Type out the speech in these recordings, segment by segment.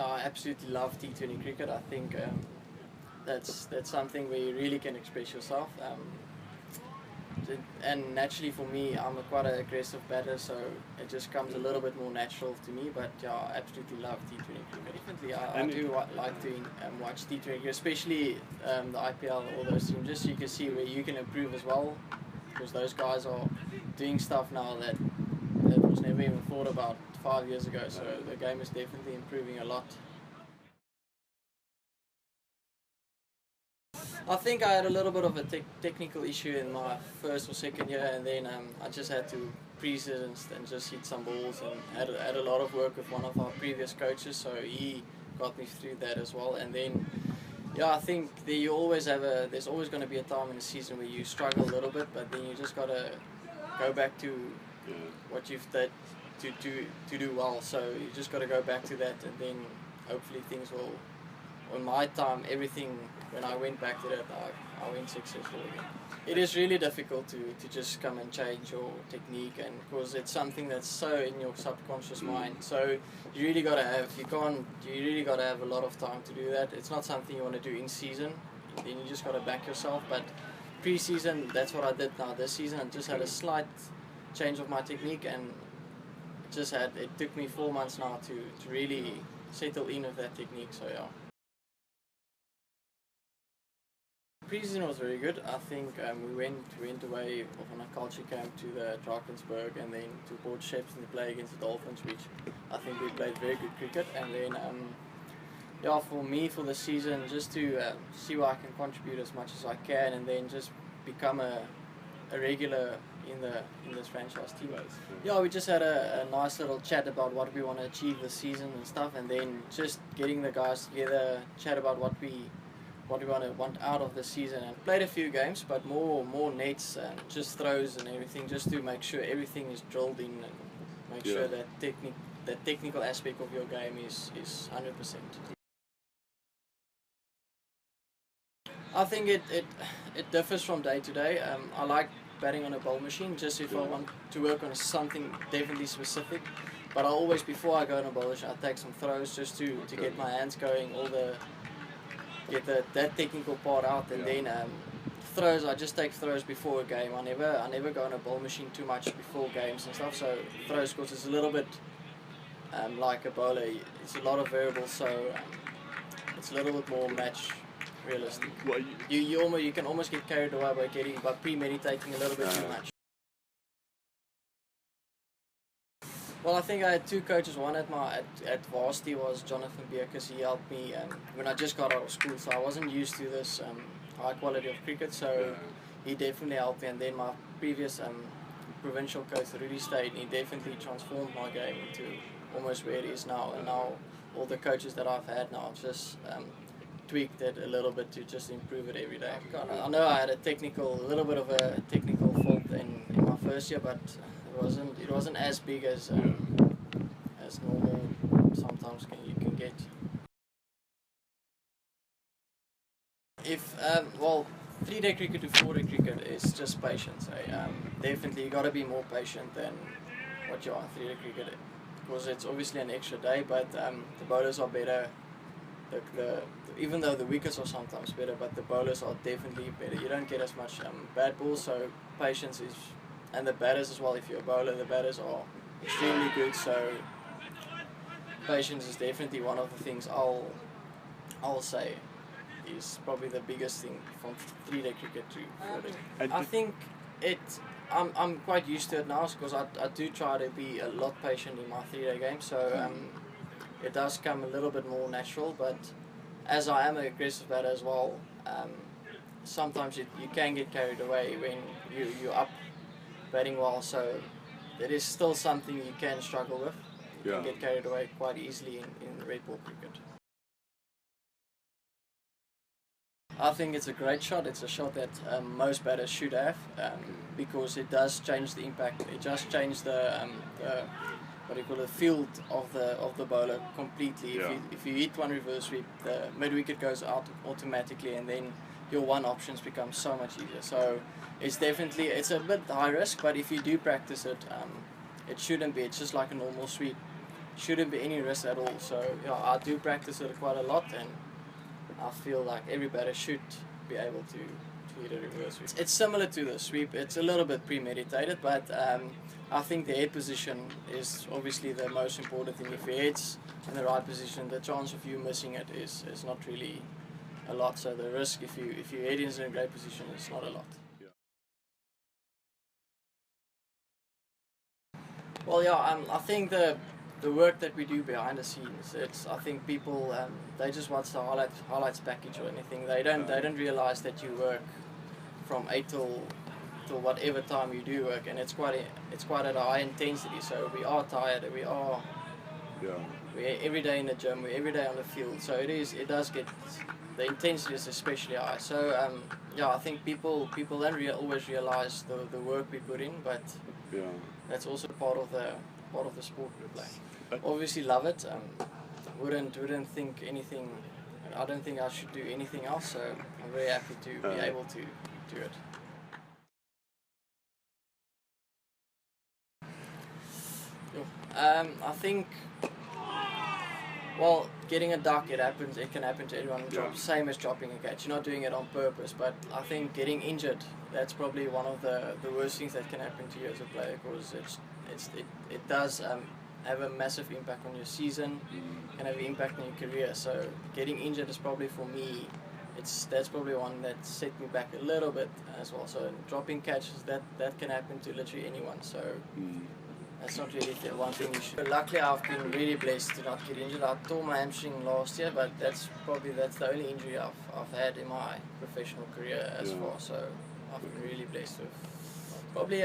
Yeah, I absolutely love T20 cricket. I think that's something where you really can express yourself. And naturally for me, I'm quite an aggressive batter, so it just comes a little bit more natural to me. But yeah, I absolutely love T20 cricket. Definitely, I do like to watch T20 cricket, especially the IPL, all those teams, just so you can see where you can improve as well, because those guys are doing stuff now that was never even thought about 5 years ago. So the game is definitely improving a lot. I think I had a little bit of a technical issue in my first or second year, and then I just had to pre-season and just hit some balls, and had a lot of work with one of our previous coaches, so he got me through that as well. And then, yeah, I think there's always going to be a time in the season where you struggle a little bit, but then you just got to go back to what you've done to do well. So you just got to go back to that, and then hopefully things will. On my time, everything, when I went back to that, I went successful again. It is really difficult to just come and change your technique, and because it's something that's so in your subconscious mind. So you really got to have a lot of time to do that. It's not something you want to do in season. Then you just got to back yourself. But pre-season, that's what I did now. This season, I just had a slight change of my technique, and it took me 4 months now to really settle in with that technique. So yeah. Pre-season was very good. I think we went away on a culture camp to the Drakensberg and then to Port Shepstone to play against the Dolphins, which I think we played very good cricket. And then, yeah, for me for the season, just to see where I can contribute as much as I can, and then just become a regular in this franchise team. Yeah, we just had a nice little chat about what we want to achieve this season and stuff, and then just getting the guys together, chat about what we want out of the season, and played a few games, but more nets and just throws and everything, just to make sure everything is drilled in and make sure that technical aspect of your game is 100%. I think it differs from day to day. I like batting on a bowl machine just if I want to work on something definitely specific, but I always, before I go on a bowl machine, I take some throws just to get my hands going, get that technical part out, and then throws, I just take throws before a game. I never go on a ball machine too much before games and stuff. So throws, because it's a little bit like a bowler, it's a lot of variables, so it's a little bit more match realistic. You can almost get carried away by premeditating a little bit too much. Well, I think I had two coaches. One at varsity was Jonathan Beekers. He helped me when I just got out of school, so I wasn't used to this high quality of cricket, so he definitely helped me. And then my previous provincial coach, Rudy Steyn, he definitely transformed my game into almost where it is now. And now all the coaches that I've had now, I've just tweaked it a little bit to just improve it every day. I know I had a little bit of a technical fault in my first year, but it wasn't as big as normal sometimes you can get. Well, 3-day cricket to 4-day cricket is just patience. Definitely you got to be more patient than what you are in 3-day cricket, because it's obviously an extra day, but the bowlers are better. Even though the wickets are sometimes better, but the bowlers are definitely better. You don't get as much bad balls, so patience is. And the batters as well, if you're a bowler, the batters are extremely good, so patience is definitely one of the things I'll say is probably the biggest thing from 3-day cricket to 4-day. I think I'm quite used to it now, because I do try to be a lot patient in my 3-day game, so it does come a little bit more natural, but as I am an aggressive batter as well, sometimes you can get carried away when you're up batting well, so it is still something you can struggle with. You can get carried away quite easily in red ball cricket. I think it's a great shot. It's a shot that most batters should have, because it does change the impact. It just changes the field of the bowler completely. If you hit one reverse sweep, the mid wicket goes out automatically, and then your one options become so much easier. So it's a bit high risk, but if you do practice it, it shouldn't be. It's just like a normal sweep shouldn't be any risk at all. So yeah, I do practice it quite a lot, and I feel like every batter should be able to hit a reverse sweep. It's similar to the sweep. It's a little bit premeditated, but I think the head position is obviously the most important thing. If your head's in the right position, the chance of you missing it is not really a lot. So the risk, if your head is in a great position, is not a lot. Well, yeah, I think the work that we do behind the scenes, I think people they just watch the highlights package or anything. They don't realize that you work from 8 till whatever time you do work, and it's quite at a high intensity. So we are tired. We're every day in the gym. We're every day on the field. So it does get, the intensity is especially high. So yeah, I think people don't always realize the work we put in, but that's also part of the sport we play. Obviously love it. Wouldn't think anything. I don't think I should do anything else. So I'm very happy to be able to do it. I think, well, getting a duck, it can happen to everyone. Same as dropping a catch. You're not doing it on purpose, but I think getting injured, that's probably one of the worst things that can happen to you as a player, because it does have a massive impact on your season, can have an impact on your career. So getting injured is probably, for me, that's probably one that set me back a little bit as well. So dropping catches, that can happen to literally anyone. So that's not really the one thing you should. Luckily, I've been really blessed to not get injured. I tore my hamstring last year, but that's the only injury I've had in my professional career as far. So I've been really blessed with probably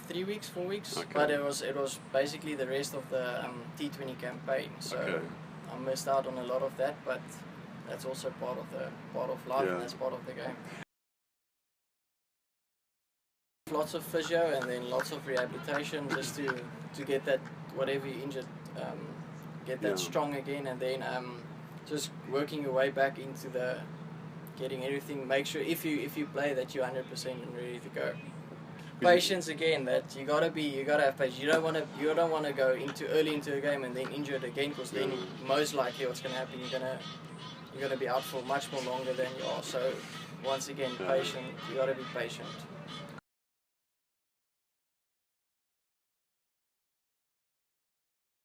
3 weeks, 4 weeks. Okay. But it was basically the rest of the T20 campaign. So I missed out on a lot of that, but that's also part of life, and that's part of the game. Lots of physio and then lots of rehabilitation just to get that, whatever you injured, get that strong again, and then just working your way back into the getting everything. Make sure if you play that you're 100% and ready to go. Patience again, that you gotta have patience. You don't want to go early into a game and then injure it again, because then most likely what's gonna happen, you're gonna be out for much more longer than you are. So once again, patient. You gotta be patient.